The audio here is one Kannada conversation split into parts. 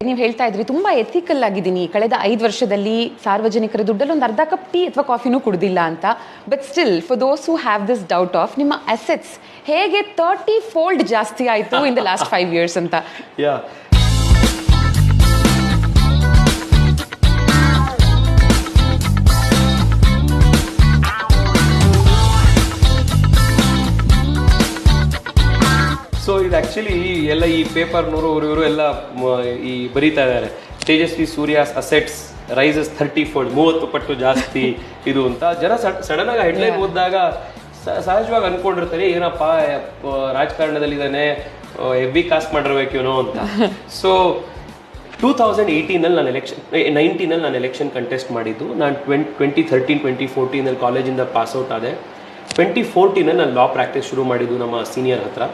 ನೀವು ಹೇಳ್ತಾ ಇದ್ರಿ ತುಂಬಾ ಎಥಿಕಲ್ ಆಗಿದ್ದೀನಿ, ಕಳೆದ 5 ವರ್ಷದಲ್ಲಿ ಸಾರ್ವಜನಿಕರ ದುಡ್ಡಲ್ಲಿ ಒಂದು ಅರ್ಧ ಕಪ್ ಟೀ ಅಥವಾ ಕಾಫಿನೂ ಕುಡ್ದಿಲ್ಲ ಅಂತ. But still for those who have this doubt of ನಿಮ್ಮ ಅಸೆಟ್ಸ್ ಹೇಗೆ 30 ಜಾಸ್ತಿ ಆಯಿತು ಇನ್ ದ ಲಾಸ್ಟ್ 5 years ಅಂತ. ಸೊ ಇದು ಆ್ಯಕ್ಚುಲಿ ಎಲ್ಲ ಈ ಪೇಪರ್ನವರು ಇವರು ಎಲ್ಲ ಈ ಬರೀತಾ ಇದ್ದಾರೆ, ತೇಜಸ್ವಿ ಸೂರ್ಯಾಸ್ ಅಸೆಟ್ಸ್ ರೈಸಸ್ 30 ಪಟ್ಟು ಜಾಸ್ತಿ ಇದು ಅಂತ. ಜನ ಸಡನ್ ಆಗಿ ಹೆಡ್ಲೈನ್ ಓದಿದಾಗ ಸಹಜವಾಗಿ ಅನ್ಕೊಂಡಿರ್ತಾರೆ ಏನಪ್ಪ ರಾಜಕಾರಣದಲ್ಲಿದ್ದಾನೆ, ಹೆವಿ ಕಾಸ್ಟ್ ಮಾಡಿರ್ಬೇಕೇನೋ ಅಂತ. ಸೊ 2018 ನಾನು 19 ನಾನು ಎಲೆಕ್ಷನ್ ಕಂಟೆಸ್ಟ್ ಮಾಡಿದ್ದು. ನಾನು 2013 2014 ಕಾಲೇಜಿಂದ ಪಾಸ್ಔಟ್ ಆದೆ. 2014 ನಾನು ಲಾ ಪ್ರಾಕ್ಟೀಸ್ ಶುರು ಮಾಡಿದ್ದು ನಮ್ಮ ಸೀನಿಯರ್ ಹತ್ರ.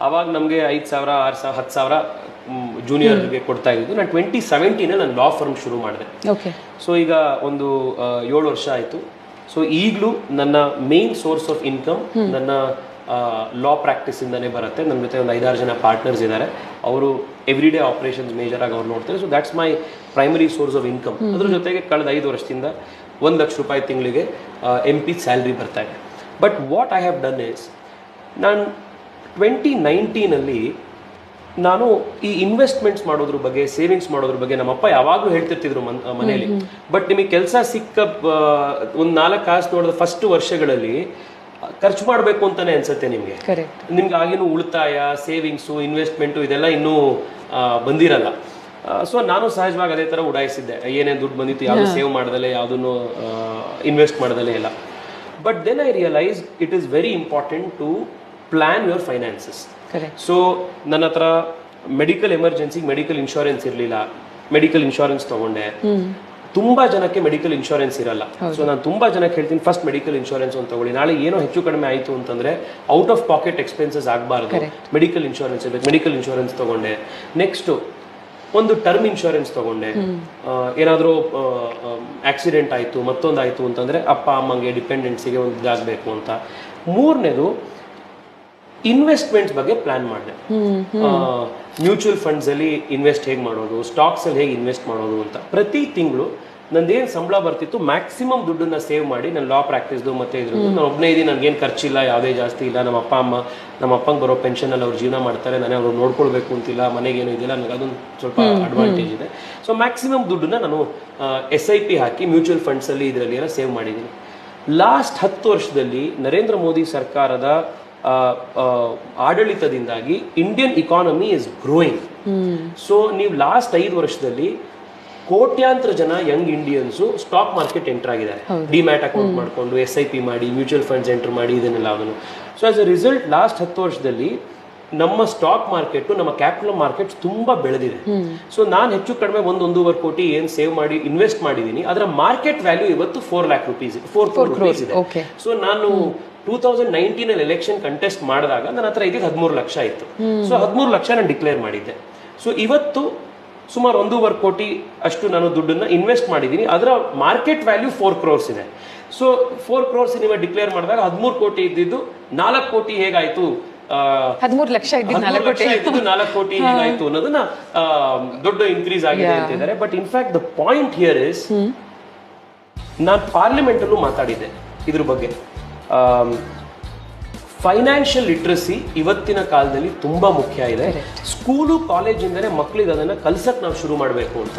ಅವಾಗ ನಮಗೆ 5,000 6,000 10,000 ಜೂನಿಯರ್ಗೆ ಕೊಡ್ತಾ ಇದ್ದು. ನಾನು 2017 ನಾನು ಲಾ ಫರ್ಮ್ ಶುರು ಮಾಡಿದೆ. ಸೊ ಈಗ ಒಂದು 7 ವರ್ಷ ಆಯಿತು. ಸೊ ಈಗಲೂ ನನ್ನ ಮೇನ್ ಸೋರ್ಸ್ ಆಫ್ ಇನ್ಕಮ್ ನನ್ನ ಲಾ ಪ್ರಾಕ್ಟೀಸಿಂದನೇ ಬರುತ್ತೆ. ನನ್ನ ಜೊತೆ ಒಂದು 5-6 ಜನ ಪಾರ್ಟ್ನರ್ಸ್ ಇದ್ದಾರೆ, ಅವರು ಎವ್ರಿ ಡೇ ಆಪರೇಷನ್ಸ್ ಮೇಜರ್ ಆಗಿ ಅವ್ರು ನೋಡ್ತಾರೆ. So that's my primary source of income. ಅದ್ರ ಜೊತೆಗೆ ಕಳೆದ 5 ವರ್ಷದಿಂದ 1 ಲಕ್ಷ ರೂಪಾಯಿ ತಿಂಗಳಿಗೆ MP ಸ್ಯಾಲ್ರಿ ಬರ್ತಾ ಇದೆ. But what I have done is, ನಾನು 2019 ನಾನು ಈ ಇನ್ವೆಸ್ಟ್ಮೆಂಟ್ಸ್ ಮಾಡೋದ್ರ ಬಗ್ಗೆ, ಸೇವಿಂಗ್ಸ್ ಮಾಡೋದ್ರ ಬಗ್ಗೆ ನಮ್ಮಪ್ಪ ಯಾವಾಗಲೂ ಹೇಳ್ತಿರ್ತಿದ್ರು ಮನೆಯಲ್ಲಿ. ಬಟ್ ನಿಮಗೆ ಕೆಲಸ ಸಿಕ್ಕ ಒಂದು 4 ಕಾಸು ನೋಡಿದ ಫಸ್ಟ್ ವರ್ಷಗಳಲ್ಲಿ ಖರ್ಚು ಮಾಡಬೇಕು ಅಂತಾನೆ ಅನ್ಸುತ್ತೆ ನಿಮಗೆ. ಆಗಿನ ಉಳಿತಾಯ, ಸೇವಿಂಗ್ಸು, ಇನ್ವೆಸ್ಟ್ಮೆಂಟು ಇದೆಲ್ಲ ಇನ್ನೂ ಬಂದಿರಲ್ಲ. ಸೊ ನಾನು ಸಹಜವಾಗಿ ಅದೇ ಥರ ಉಡಾಯಿಸಿದ್ದೆ. ಏನೇನು ದುಡ್ಡು ಬಂದಿತ್ತು ಯಾವುದು ಸೇವ್ ಮಾಡ್ದಲೆ, ಯಾವುದನ್ನು ಇನ್ವೆಸ್ಟ್ ಮಾಡ್ದಲೇ ಇಲ್ಲ. But then I realise it is very important to plan your finances. So ನನ್ನ ಹತ್ರ ಮೆಡಿಕಲ್ ಎಮರ್ಜೆನ್ಸಿಗೆ ಮೆಡಿಕಲ್ ಇನ್ಶೂರೆನ್ಸ್ ಇರಲಿಲ್ಲ. ಮೆಡಿಕಲ್ ಇನ್ಶೂರೆನ್ಸ್ ತಗೊಂಡೆ. ತುಂಬಾ ಜನಕ್ಕೆ ಮೆಡಿಕಲ್ ಇನ್ಶೂರೆನ್ಸ್ ಇರಲ್ಲ. ಸೊ ನಾನು ತುಂಬಾ ಜನಕ್ಕೆ ಹೇಳ್ತೀನಿ, ಫಸ್ಟ್ ಮೆಡಿಕಲ್ ಇನ್ಶೂರೆನ್ಸ್ ಒಂದು ತಗೊಳ್ಳಿ. ನಾಳೆ ಏನೋ ಹೆಚ್ಚು ಕಡಿಮೆ ಆಯಿತು ಅಂತಂದ್ರೆ ಔಟ್ ಆಫ್ ಪಾಕೆಟ್ ಎಕ್ಸ್ಪೆನ್ಸಸ್ ಆಗಬಾರ್ದು, ಮೆಡಿಕಲ್ ಇನ್ಶೂರೆನ್ಸ್ ಇರಬೇಕು. ಮೆಡಿಕಲ್ ಇನ್ಶೂರೆನ್ಸ್ ತಗೊಂಡೆ. ನೆಕ್ಸ್ಟು ಒಂದು ಟರ್ಮ್ ಇನ್ಶೂರೆನ್ಸ್ ತಗೊಂಡೆ. ಏನಾದರೂ ಆಕ್ಸಿಡೆಂಟ್ ಆಯಿತು, ಮತ್ತೊಂದಾಯಿತು ಅಂತಂದರೆ ಅಪ್ಪ ಅಮ್ಮಂಗೆ ಡಿಪೆಂಡೆನ್ಸಿಗೆ ಒಂದು ಇದಾಗಬೇಕು ಅಂತ. 3ನೇದು ಇನ್ವೆಸ್ಟ್ಮೆಂಟ್ಸ್ ಬಗ್ಗೆ ಪ್ಲಾನ್ ಮಾಡಿದೆ. ಮ್ಯೂಚುವಲ್ ಫಂಡ್ಸಲ್ಲಿ ಇನ್ವೆಸ್ಟ್ ಹೇಗೆ ಮಾಡೋದು, ಸ್ಟಾಕ್ಸಲ್ಲಿ ಹೇಗೆ ಇನ್ವೆಸ್ಟ್ ಮಾಡೋದು ಅಂತ. ಪ್ರತಿ ತಿಂಗಳು ನಂದೇನು ಸಂಬಳ ಬರ್ತಿತ್ತು ಮ್ಯಾಕ್ಸಿಮಮ್ ದುಡ್ಡನ್ನ ಸೇವ್ ಮಾಡಿ ನಾನು ಲಾ ಪ್ರಾಕ್ಟೀಸ್ದು ಮತ್ತೆ ಇದ್ರದ್ದು ನಾನು ಒಬ್ಬನೇ ಇದ್ದೀನಿ, ನನಗೇನು ಖರ್ಚಿಲ್ಲ, ಯಾವುದೇ ಜಾಸ್ತಿ ಇಲ್ಲ. ನಮ್ಮ ಅಪ್ಪ ಅಮ್ಮ, ನಮ್ಮ ಅಪ್ಪಂಗೆ ಬರೋ ಪೆನ್ಷನಲ್ಲಿ ಅವ್ರು ಜೀವನ ಮಾಡ್ತಾರೆ, ನಾನೇ ಅವ್ರು ನೋಡ್ಕೊಳ್ಬೇಕು ಅಂತಿಲ್ಲ, ಮನೆಗೇನು ಇದಿಲ್ಲ, ನನಗೆ ಅದೊಂದು ಸ್ವಲ್ಪ ಅಡ್ವಾಂಟೇಜ್ ಇದೆ. ಸೊ ಮ್ಯಾಕ್ಸಿಮಮ್ ದುಡ್ಡನ್ನ ನಾನು SIP ಹಾಕಿ ಮ್ಯೂಚುವಲ್ ಫಂಡ್ಸಲ್ಲಿ ಇದರಲ್ಲಿ ಎಲ್ಲ ಸೇವ್ ಮಾಡಿದ್ದೀನಿ. ಲಾಸ್ಟ್ 10 ವರ್ಷದಲ್ಲಿ ನರೇಂದ್ರ ಮೋದಿ ಸರ್ಕಾರದ ಆಡಳಿತದಿಂದಾಗಿ Indian economy is growing. So ನೀವು ಲಾಸ್ಟ್ 5 ವರ್ಷದಲ್ಲಿ ಕೋಟ್ಯಾಂತರ ಜನ young Indians stock market enter ಆಗಿದ್ದಾರೆ. ಡಿಮ್ಯಾಟ್ ಅಕೌಂಟ್ ಮಾಡಿಕೊಂಡು SIP ಮಾಡಿ ಮ್ಯೂಚುವಲ್ ಫಂಡ್ಸ್ ಎಂಟರ್ ಮಾಡಿ ಇದನ್ನೆಲ್ಲ ಅದನ್ನು. So as a result last 10 ವರ್ಷದಲ್ಲಿ ನಮ್ಮ ಸ್ಟಾಕ್ ಮಾರ್ಕೆಟ್, ನಮ್ಮ ಕ್ಯಾಪಿಟಲ್ ಮಾರ್ಕೆಟ್ಸ್ ತುಂಬಾ ಬೆಳೆದಿದೆ. ಸೊ ನಾನು ಹೆಚ್ಚು ಕಡಿಮೆ 1-1.5 ಕೋಟಿ ಏನು ಸೇವ್ ಮಾಡಿ ಇನ್ವೆಸ್ಟ್ ಮಾಡಿದ್ದೀನಿ, ಅದರ ಮಾರ್ಕೆಟ್ ವ್ಯಾಲ್ಯೂ ಇವತ್ತು 4 lakh rupees, 4 crore rupees ಇದೆ. ಸೊ ನಾನು 2019 ಎಲೆಕ್ಷನ್ ಕಂಟೆಸ್ಟ್ ಮಾಡಿದಾಗ ನನ್ನ ಹತ್ರ ಇದ್ದಿದ್ದು 13 ಲಕ್ಷ ಇತ್ತು. ಸೊ 13 ಲಕ್ಷ ನಾನು ಡಿಕ್ಲೇರ್ ಮಾಡಿದ್ದೆ. ಸೊ ಇವತ್ತು ಸುಮಾರು 1.5 ಕೋಟಿ ಅಷ್ಟು ನಾನು ದುಡ್ಡನ್ನ ಇನ್ವೆಸ್ಟ್ ಮಾಡಿದ್ದೀನಿ. ಅದರ ಮಾರ್ಕೆಟ್ ವ್ಯಾಲ್ಯೂ 4 crores ಇದೆ. ಸೊ 4 crores ನೀವು ಡಿಕ್ಲೇರ್ ಮಾಡಿದಾಗ 13 ಕೋಟಿ ಇದ್ದಿದ್ದು 4 ಕೋಟಿ ಹೇಗಾಯ್ತು, 13 ಲಕ್ಷ ಇದ್ದಿದ್ದು 4 ಕೋಟಿ ಹೇಗಾಯ್ತು ಅನ್ನೋದನ್ನ ದೊಡ್ಡ ಇನ್ಕ್ರೀಸ್ ಆಗಿದೆ ಅಂತಿದ್ದಾರೆ. But in fact the point here is, ನಾನು ಪಾರ್ಲಿಮೆಂಟ್ ಅಲ್ಲೂ ಮಾತಾಡಿದ್ದೆ ಇದ್ರ ಬಗ್ಗೆ. ಫೈನಾನ್ಷಿಯಲ್ ಲಿಟ್ರಸಿ ಇವತ್ತಿನ ಕಾಲದಲ್ಲಿ ತುಂಬಾ ಮುಖ್ಯ ಇದೆ. ಸ್ಕೂಲು ಕಾಲೇಜಿಂದಲೇ ಮಕ್ಕಳಿಗೆ ಅದನ್ನ ಕಲ್ಸಕ್ ನಾವು ಶುರು ಮಾಡಬೇಕು ಅಂತ.